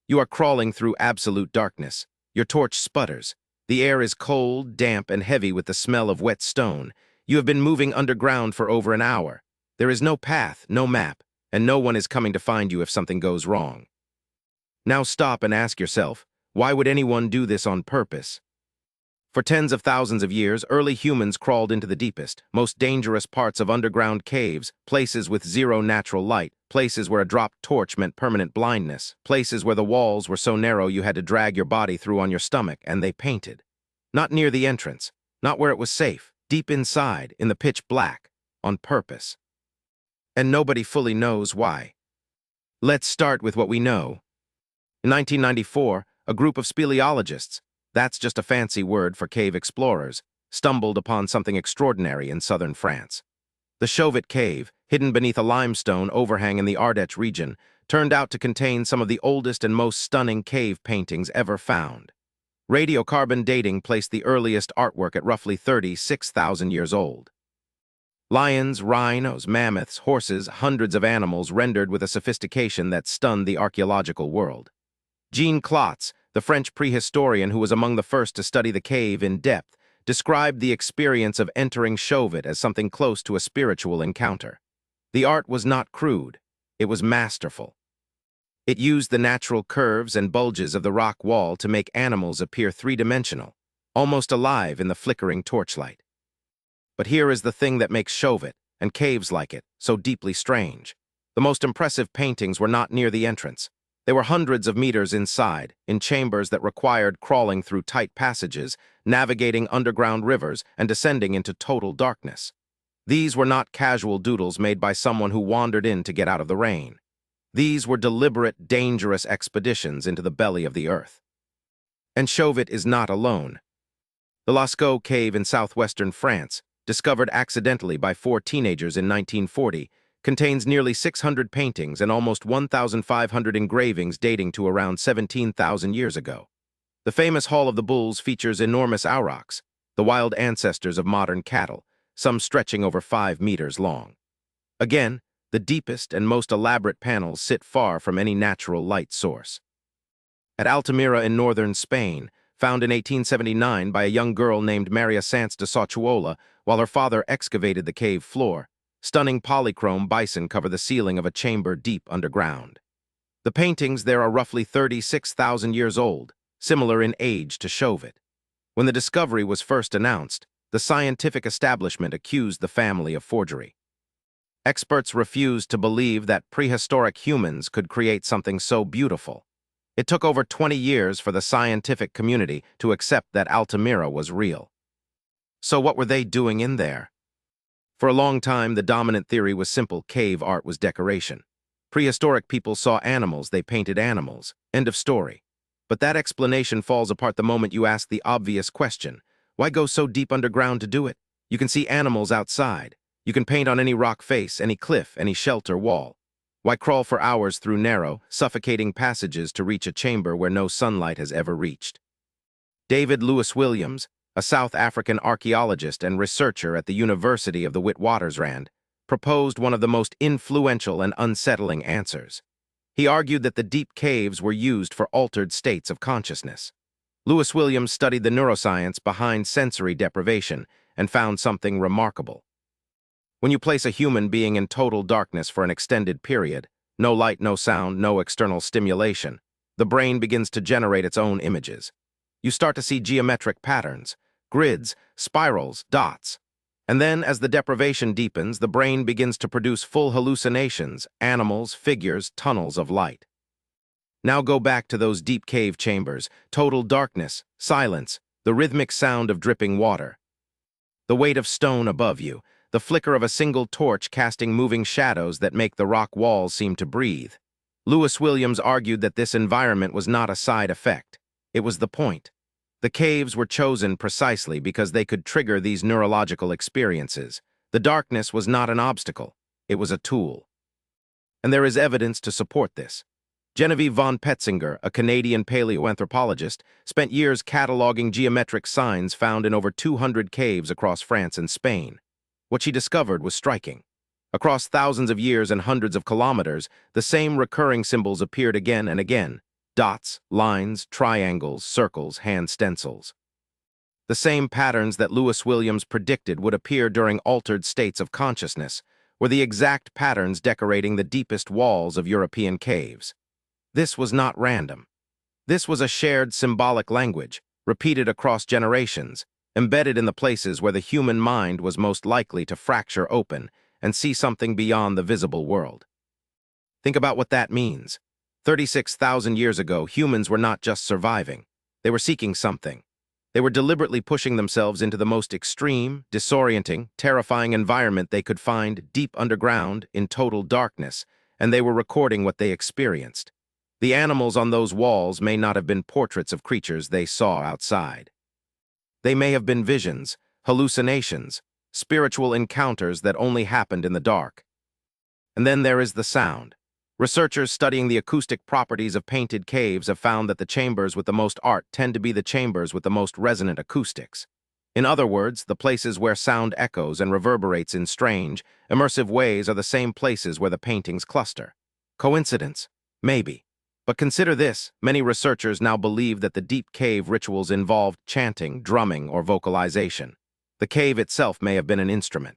You are crawling through absolute darkness. Your torch sputters. The air is cold, damp, and heavy with the smell of wet stone. You have been moving underground for over an hour. There is no path, no map, and no one is coming to find you if something goes wrong. Now stop and ask yourself, why would anyone do this on purpose? For tens of thousands of years, early humans crawled into the deepest, most dangerous parts of underground caves, places with zero natural light, places where a dropped torch meant permanent blindness, places where the walls were so narrow you had to drag your body through on your stomach, and they painted. Not near the entrance, not where it was safe, deep inside, in the pitch black, on purpose. And nobody fully knows why. Let's start with what we know. In 1994, a group of speleologists, that's just a fancy word for cave explorers, stumbled upon something extraordinary in southern France. The Chauvet Cave, hidden beneath a limestone overhang in the Ardèche region, turned out to contain some of the oldest and most stunning cave paintings ever found. Radiocarbon dating placed the earliest artwork at roughly 36,000 years old. Lions, rhinos, mammoths, horses, hundreds of animals rendered with a sophistication that stunned the archaeological world. Jean Klotz, the French prehistorian who was among the first to study the cave in depth, described the experience of entering Chauvet as something close to a spiritual encounter. The art was not crude, it was masterful. It used the natural curves and bulges of the rock wall to make animals appear three-dimensional, almost alive in the flickering torchlight. But here is the thing that makes Chauvet, and caves like it, so deeply strange. The most impressive paintings were not near the entrance. They were hundreds of meters inside, in chambers that required crawling through tight passages, navigating underground rivers, and descending into total darkness. These were not casual doodles made by someone who wandered in to get out of the rain. These were deliberate, dangerous expeditions into the belly of the earth. And Chauvet is not alone. The Lascaux Cave in southwestern France, discovered accidentally by 4 teenagers in 1940, contains nearly 600 paintings and almost 1,500 engravings dating to around 17,000 years ago. The famous Hall of the Bulls features enormous aurochs, the wild ancestors of modern cattle, some stretching over 5 meters long. Again, the deepest and most elaborate panels sit far from any natural light source. At Altamira in northern Spain, found in 1879 by a young girl named Maria Sanz de Sochuola while her father excavated the cave floor, stunning polychrome bison cover the ceiling of a chamber deep underground. The paintings there are roughly 36,000 years old, similar in age to Chauvet. When the discovery was first announced, the scientific establishment accused the family of forgery. Experts refused to believe that prehistoric humans could create something so beautiful. It took over 20 years for the scientific community to accept that Altamira was real. So what were they doing in there? For a long time, the dominant theory was simple: cave art was decoration. Prehistoric people saw animals, they painted animals. End of story. But that explanation falls apart the moment you ask the obvious question. Why go so deep underground to do it? You can see animals outside. You can paint on any rock face, any cliff, any shelter wall. Why crawl for hours through narrow, suffocating passages to reach a chamber where no sunlight has ever reached? David Lewis Williams, a South African archaeologist and researcher at the University of the Witwatersrand, proposed one of the most influential and unsettling answers. He argued that the deep caves were used for altered states of consciousness. Lewis Williams studied the neuroscience behind sensory deprivation and found something remarkable. When you place a human being in total darkness for an extended period, no light, no sound, no external stimulation, the brain begins to generate its own images. You start to see geometric patterns, grids, spirals, dots. And then, as the deprivation deepens, the brain begins to produce full hallucinations, animals, figures, tunnels of light. Now go back to those deep cave chambers, total darkness, silence, the rhythmic sound of dripping water. The weight of stone above you, the flicker of a single torch casting moving shadows that make the rock walls seem to breathe. Lewis Williams argued that this environment was not a side effect. It was the point. The caves were chosen precisely because they could trigger these neurological experiences. The darkness was not an obstacle. It was a tool. And there is evidence to support this. Genevieve von Petzinger, a Canadian paleoanthropologist, spent years cataloging geometric signs found in over 200 caves across France and Spain. What she discovered was striking. Across thousands of years and hundreds of kilometers, the same recurring symbols appeared again and again. dots, lines, triangles, circles, hand stencils. The same patterns that Lewis Williams predicted would appear during altered states of consciousness were the exact patterns decorating the deepest walls of European caves. This was not random. This was a shared symbolic language, repeated across generations, embedded in the places where the human mind was most likely to fracture open and see something beyond the visible world. Think about what that means. 36,000 years ago, humans were not just surviving. They were seeking something. They were deliberately pushing themselves into the most extreme, disorienting, terrifying environment they could find deep underground in total darkness, and they were recording what they experienced. The animals on those walls may not have been portraits of creatures they saw outside. They may have been visions, hallucinations, spiritual encounters that only happened in the dark. And then there is the sound. Researchers studying the acoustic properties of painted caves have found that the chambers with the most art tend to be the chambers with the most resonant acoustics. In other words, the places where sound echoes and reverberates in strange, immersive ways are the same places where the paintings cluster. Coincidence? Maybe. But consider this, many researchers now believe that the deep cave rituals involved chanting, drumming, or vocalization. The cave itself may have been an instrument.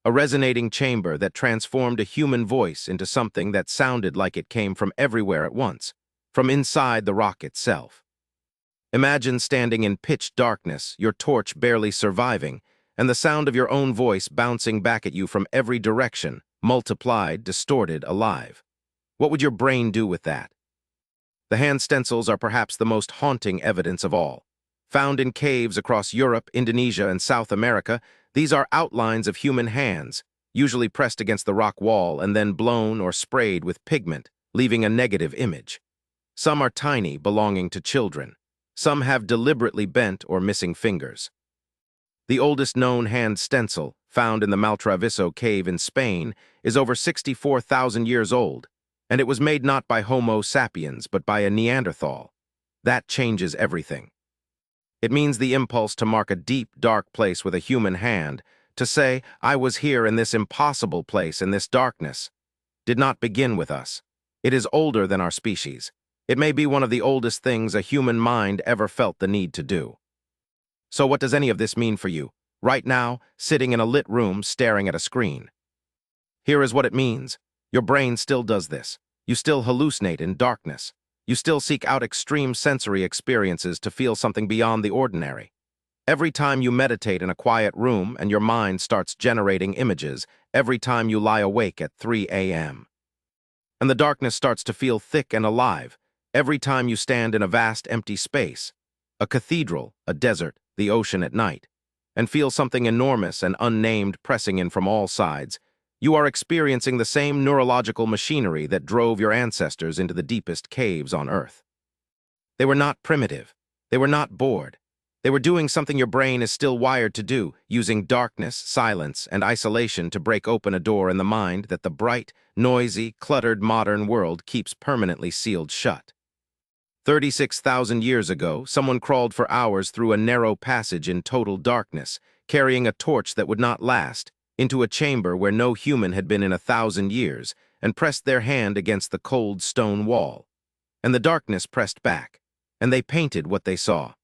A resonating chamber that transformed a human voice into something that sounded like it came from everywhere at once, from inside the rock itself. Imagine standing in pitch darkness, your torch barely surviving, and the sound of your own voice bouncing back at you from every direction, multiplied, distorted, alive. What would your brain do with that? The hand stencils are perhaps the most haunting evidence of all. Found in caves across Europe, Indonesia, and South America, these are outlines of human hands, usually pressed against the rock wall and then blown or sprayed with pigment, leaving a negative image. Some are tiny, belonging to children. Some have deliberately bent or missing fingers. The oldest known hand stencil, found in the Maltraviso cave in Spain, is over 64,000 years old, and it was made not by Homo sapiens but by a Neanderthal. That changes everything. It means the impulse to mark a deep, dark place with a human hand, to say, I was here in this impossible place in this darkness, did not begin with us. It is older than our species. It may be one of the oldest things a human mind ever felt the need to do. So what does any of this mean for you, right now, sitting in a lit room staring at a screen? Here is what it means. Your brain still does this. You still hallucinate in darkness. You still seek out extreme sensory experiences to feel something beyond the ordinary. Every time you meditate in a quiet room and your mind starts generating images, every time you lie awake at 3 a.m. And the darkness starts to feel thick and alive, every time you stand in a vast empty space, a cathedral, a desert, the ocean at night, and feel something enormous and unnamed pressing in from all sides, you are experiencing the same neurological machinery that drove your ancestors into the deepest caves on Earth. They were not primitive. They were not bored. They were doing something your brain is still wired to do, using darkness, silence, and isolation to break open a door in the mind that the bright, noisy, cluttered modern world keeps permanently sealed shut. 36,000 years ago, someone crawled for hours through a narrow passage in total darkness, carrying a torch that would not last, into a chamber where no human had been in 1,000 years, and pressed their hand against the cold stone wall. And the darkness pressed back, and they painted what they saw.